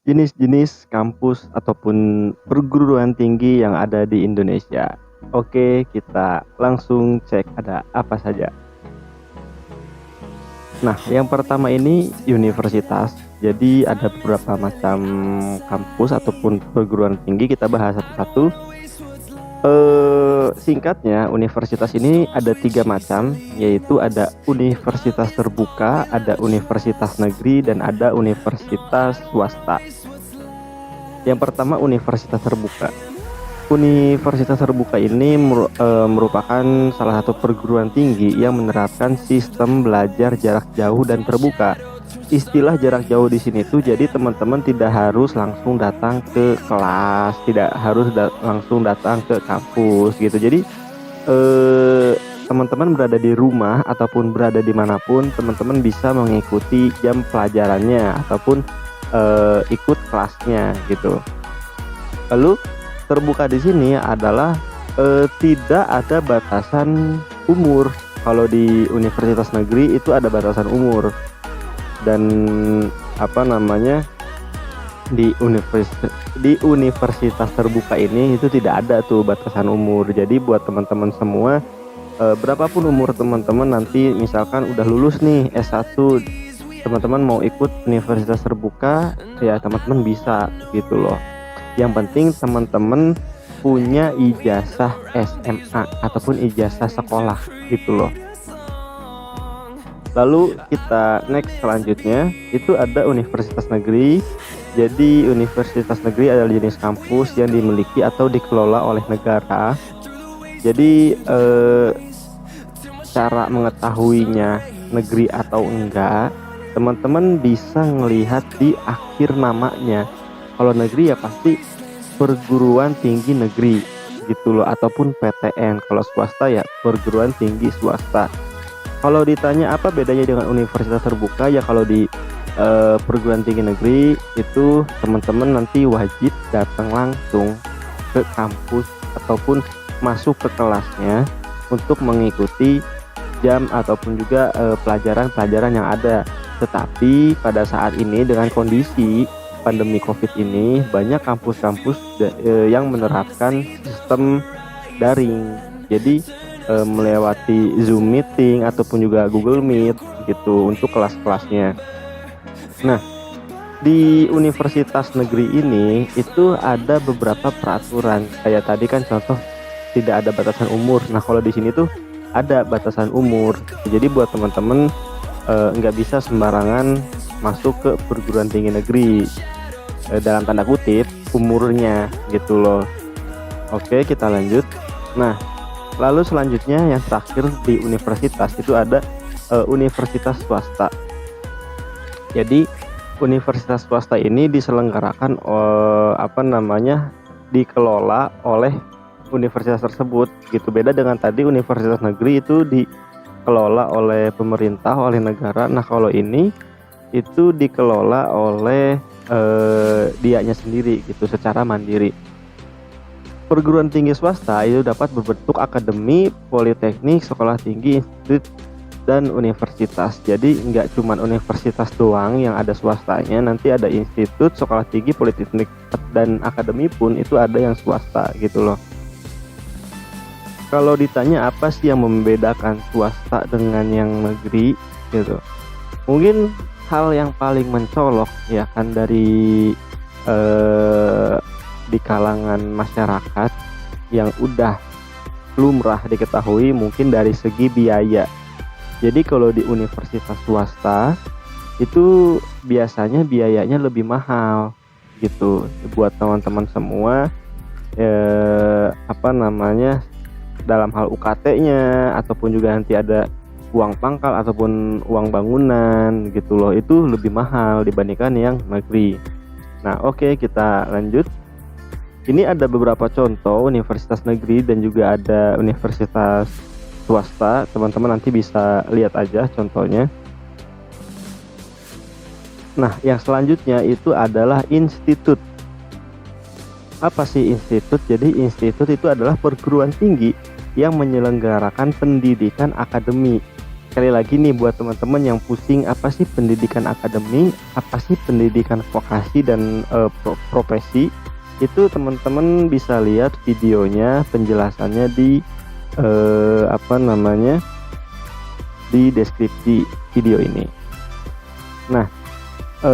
jenis-jenis kampus ataupun perguruan tinggi yang ada di Indonesia. Oke, kita langsung cek ada apa saja. Nah, yang pertama ini universitas. Jadi ada beberapa macam kampus ataupun perguruan tinggi, kita bahas satu-satu. Singkatnya, universitas ini ada 3 macam, yaitu ada universitas terbuka, ada universitas negeri, dan ada universitas swasta. Yang pertama, universitas terbuka. Universitas terbuka ini merupakan salah satu perguruan tinggi yang menerapkan sistem belajar jarak jauh dan terbuka. Istilah jarak jauh di sini tuh jadi teman-teman tidak harus langsung datang ke kelas, tidak harus langsung datang ke kampus gitu. Jadi teman-teman berada di rumah ataupun berada dimanapun, teman-teman bisa mengikuti jam pelajarannya ataupun ikut kelasnya gitu. Lalu terbuka di sini adalah tidak ada batasan umur. Kalau di universitas negeri itu ada batasan umur, dan apa namanya, di universitas terbuka ini itu tidak ada tuh batasan umur. Jadi buat teman-teman semua, berapapun umur teman-teman, nanti misalkan udah lulus nih S1, teman-teman mau ikut universitas terbuka, ya teman-teman bisa gitu loh. Yang penting teman-teman punya ijazah SMA ataupun ijazah sekolah gitu loh. Lalu kita next, selanjutnya itu ada universitas negeri. Jadi universitas negeri adalah jenis kampus yang dimiliki atau dikelola oleh negara. Jadi cara mengetahuinya negeri atau enggak, teman-teman bisa melihat di akhir namanya. Kalau negeri ya pasti perguruan tinggi negeri gitu loh, ataupun PTN. Kalau swasta ya perguruan tinggi swasta. Kalau ditanya apa bedanya dengan universitas terbuka, ya kalau di perguruan tinggi negeri itu teman-teman nanti wajib datang langsung ke kampus ataupun masuk ke kelasnya untuk mengikuti jam ataupun juga pelajaran-pelajaran yang ada. Tetapi pada saat ini dengan kondisi pandemi COVID ini, banyak kampus-kampus yang menerapkan sistem daring. Jadi melewati Zoom meeting ataupun juga Google Meet gitu untuk kelas-kelasnya. Nah, di universitas negeri ini itu ada beberapa peraturan. Kayak tadi kan contoh tidak ada batasan umur. Nah, kalau di sini tuh ada batasan umur. Jadi buat teman-teman nggak bisa sembarangan masuk ke perguruan tinggi negeri, dalam tanda kutip umurnya gitu loh. Oke, kita lanjut. Nah, lalu selanjutnya yang terakhir di universitas itu ada universitas swasta. Jadi universitas swasta ini diselenggarakan dikelola oleh universitas tersebut gitu. Beda dengan tadi universitas negeri itu dikelola oleh pemerintah, oleh negara. Nah, kalau ini itu dikelola oleh dianya sendiri gitu, secara mandiri. Perguruan tinggi swasta itu dapat berbentuk akademi, politeknik, sekolah tinggi, institut, dan universitas. Jadi nggak cuma universitas doang yang ada swastanya, nanti ada institut, sekolah tinggi, politeknik, dan akademi pun itu ada yang swasta gitu loh. Kalau ditanya apa sih yang membedakan swasta dengan yang negeri gitu, mungkin hal yang paling mencolok ya kan dari di kalangan masyarakat yang udah lumrah diketahui, mungkin dari segi biaya. Jadi kalau di universitas swasta itu biasanya biayanya lebih mahal gitu. Buat teman-teman semua dalam hal UKT-nya ataupun juga nanti ada uang pangkal ataupun uang bangunan gitu loh, itu lebih mahal dibandingkan yang negeri. Nah, oke, kita lanjut. Ini ada beberapa contoh universitas negeri dan juga ada universitas swasta. Teman-teman nanti bisa lihat aja contohnya. Nah, yang selanjutnya itu adalah institut. Apa sih institut? Jadi institut itu adalah perguruan tinggi yang menyelenggarakan pendidikan akademik. sekali lagi nih buat teman-teman yang pusing apa sih pendidikan akademik, apa sih pendidikan vokasi dan profesi, itu teman-teman bisa lihat videonya, penjelasannya di di deskripsi video ini. Nah,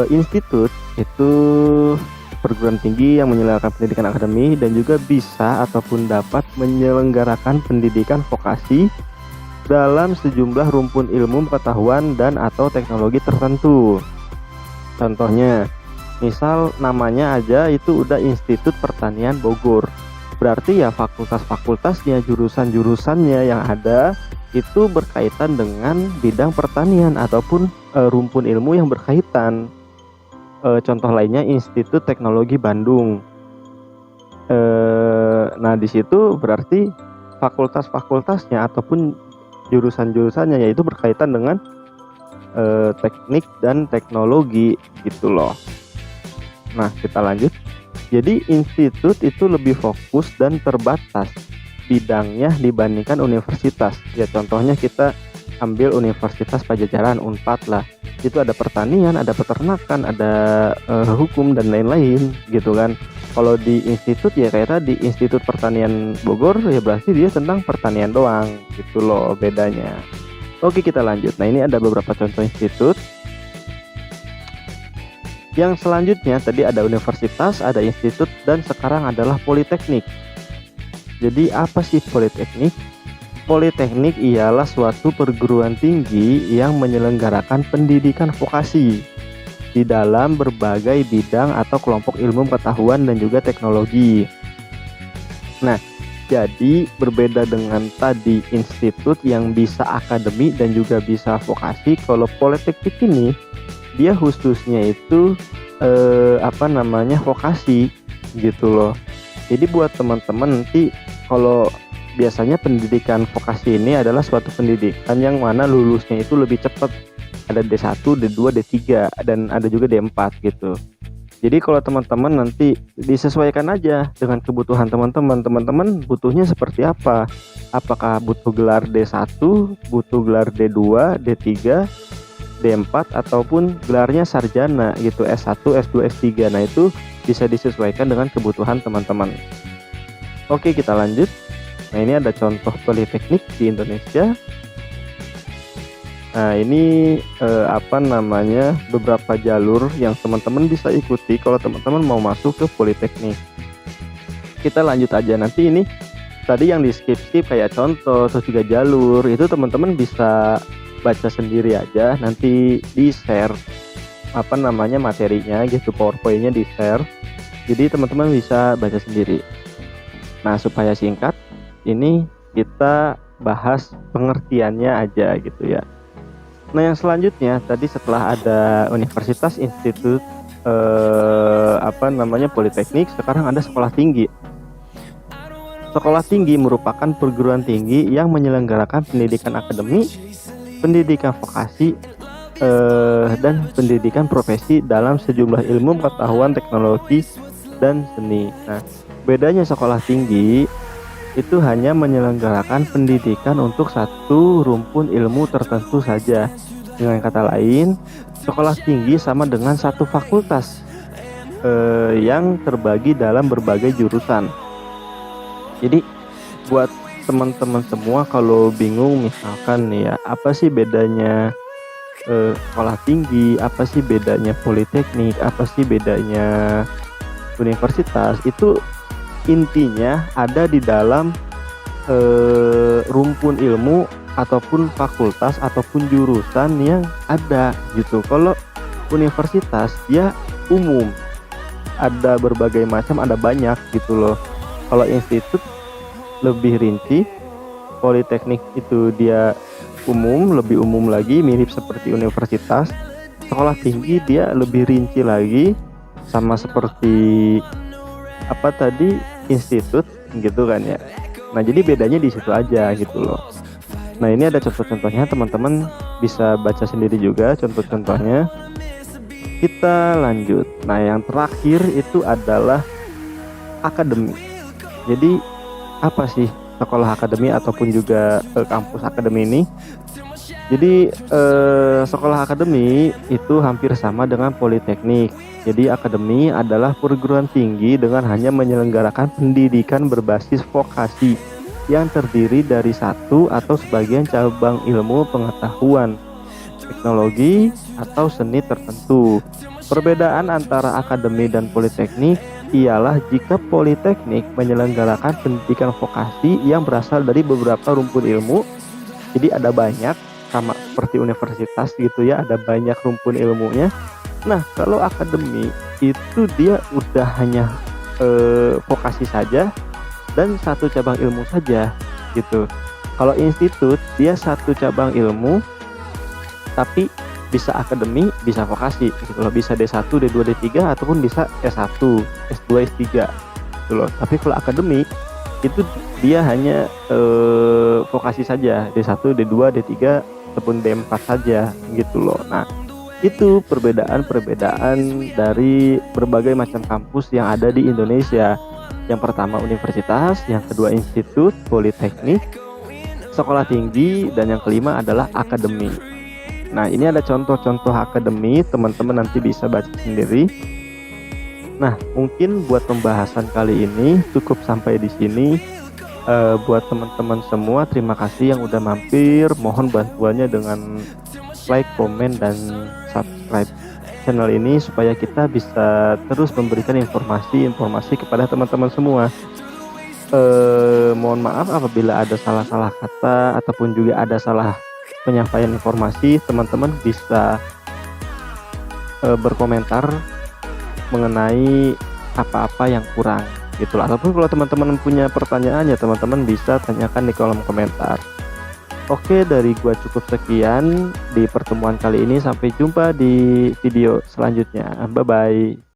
institut itu perguruan tinggi yang menyelenggarakan pendidikan akademik dan juga bisa ataupun dapat menyelenggarakan pendidikan vokasi dalam sejumlah rumpun ilmu pengetahuan dan atau teknologi tertentu. Contohnya, misal namanya aja itu udah Institut Pertanian Bogor. Berarti ya fakultas-fakultasnya, jurusan-jurusannya yang ada itu berkaitan dengan bidang pertanian ataupun rumpun ilmu yang berkaitan. Contoh lainnya Institut Teknologi Bandung. Nah di situ berarti fakultas-fakultasnya ataupun jurusan-jurusannya yaitu berkaitan dengan teknik dan teknologi gitu loh. Nah kita lanjut. Jadi institut itu lebih fokus dan terbatas bidangnya dibandingkan universitas. Ya contohnya kita ambil Universitas Pajajaran, Unpad lah. Itu ada pertanian, ada peternakan, ada hukum dan lain-lain gitu kan. Kalau di institut ya kayak tadi Institut Pertanian Bogor ya berarti dia tentang pertanian doang gitu loh bedanya. Oke kita lanjut. Nah ini ada beberapa contoh institut. Yang selanjutnya tadi ada universitas, ada institut, dan sekarang adalah politeknik. Jadi apa sih politeknik? Politeknik ialah suatu perguruan tinggi yang menyelenggarakan pendidikan vokasi di dalam berbagai bidang atau kelompok ilmu pengetahuan dan juga teknologi. Nah, jadi berbeda dengan tadi institut yang bisa akademik dan juga bisa vokasi, kalau politeknik ini dia khususnya itu vokasi gitu loh. Jadi buat teman-teman nanti kalau biasanya pendidikan vokasi ini adalah suatu pendidikan yang mana lulusnya itu lebih cepat. Ada D1, D2, D3 dan ada juga D4 gitu. Jadi kalau teman-teman nanti disesuaikan aja dengan kebutuhan teman-teman. Teman-teman butuhnya seperti apa? Apakah butuh gelar D1, butuh gelar D2, D3, D4 ataupun gelarnya sarjana gitu, S1, S2, S3. Nah, itu bisa disesuaikan dengan kebutuhan teman-teman. Oke, kita lanjut. Nah, ini ada contoh politeknik di Indonesia. Nah ini beberapa jalur yang teman-teman bisa ikuti kalau teman-teman mau masuk ke politeknik. Kita lanjut aja, nanti ini tadi yang di skip kayak contoh terus juga jalur itu teman-teman bisa baca sendiri aja, nanti di share materinya gitu, PowerPoint-nya di share, jadi teman-teman bisa baca sendiri. Nah supaya singkat ini kita bahas pengertiannya aja gitu ya. Nah yang selanjutnya tadi setelah ada universitas, institut, politeknik, sekarang ada sekolah tinggi. Sekolah tinggi merupakan perguruan tinggi yang menyelenggarakan pendidikan akademik, pendidikan vokasi, dan pendidikan profesi dalam sejumlah ilmu pengetahuan, teknologi, dan seni. Nah bedanya sekolah tinggi itu hanya menyelenggarakan pendidikan untuk satu rumpun ilmu tertentu saja. Dengan kata lain, sekolah tinggi sama dengan satu fakultas yang terbagi dalam berbagai jurusan. Jadi buat teman-teman semua kalau bingung misalkan nih ya, apa sih bedanya sekolah tinggi, apa sih bedanya politeknik, apa sih bedanya universitas, itu intinya ada di dalam rumpun ilmu ataupun fakultas ataupun jurusan yang ada gitu. Kalau universitas dia umum, ada berbagai macam, ada banyak gitu loh. Kalau institut lebih rinci, politeknik itu dia umum, lebih umum lagi, mirip seperti universitas. Sekolah tinggi dia lebih rinci lagi, sama seperti institut gitu kan ya. Nah jadi bedanya di situ aja gitu loh. Nah ini ada contoh-contohnya, teman-teman bisa baca sendiri juga contoh-contohnya. Kita lanjut. Nah yang terakhir itu adalah akademi. Jadi apa sih sekolah akademi ataupun juga kampus akademi ini? Jadi sekolah akademi itu hampir sama dengan politeknik. Jadi akademi adalah perguruan tinggi dengan hanya menyelenggarakan pendidikan berbasis vokasi yang terdiri dari satu atau sebagian cabang ilmu pengetahuan, teknologi, atau seni tertentu. Perbedaan antara akademi dan politeknik ialah jika politeknik menyelenggarakan pendidikan vokasi yang berasal dari beberapa rumpun ilmu, jadi ada banyak, sama seperti universitas gitu ya, ada banyak rumpun ilmunya. Nah, kalau akademi itu dia udah hanya vokasi saja dan satu cabang ilmu saja gitu. Kalau institut dia satu cabang ilmu tapi bisa akademi, bisa vokasi gitu loh, bisa D1, D2, D3 ataupun bisa S1, S2, S3 gitu loh. Tapi kalau akademi itu dia hanya vokasi saja, D1, D2, D3 ataupun D4 saja gitu loh. Nah, itu perbedaan-perbedaan dari berbagai macam kampus yang ada di Indonesia. Yang pertama universitas, yang kedua institut, politeknik, sekolah tinggi, dan yang kelima adalah akademi. Nah, ini ada contoh-contoh akademi, teman-teman nanti bisa baca sendiri. Nah, mungkin buat pembahasan kali ini cukup sampai di sini. Buat teman-teman semua, terima kasih yang udah mampir. Mohon bantuannya dengan like, komen, dan subscribe channel ini supaya kita bisa terus memberikan informasi-informasi kepada teman-teman semua. Mohon maaf apabila ada salah-salah kata ataupun juga ada salah penyampaian informasi. Teman-teman bisa berkomentar mengenai apa-apa yang kurang gitu lah. Ataupun kalau teman-teman punya pertanyaan ya teman-teman bisa tanyakan di kolom komentar. Oke, dari gua cukup sekian di pertemuan kali ini. Sampai jumpa di video selanjutnya. Bye bye.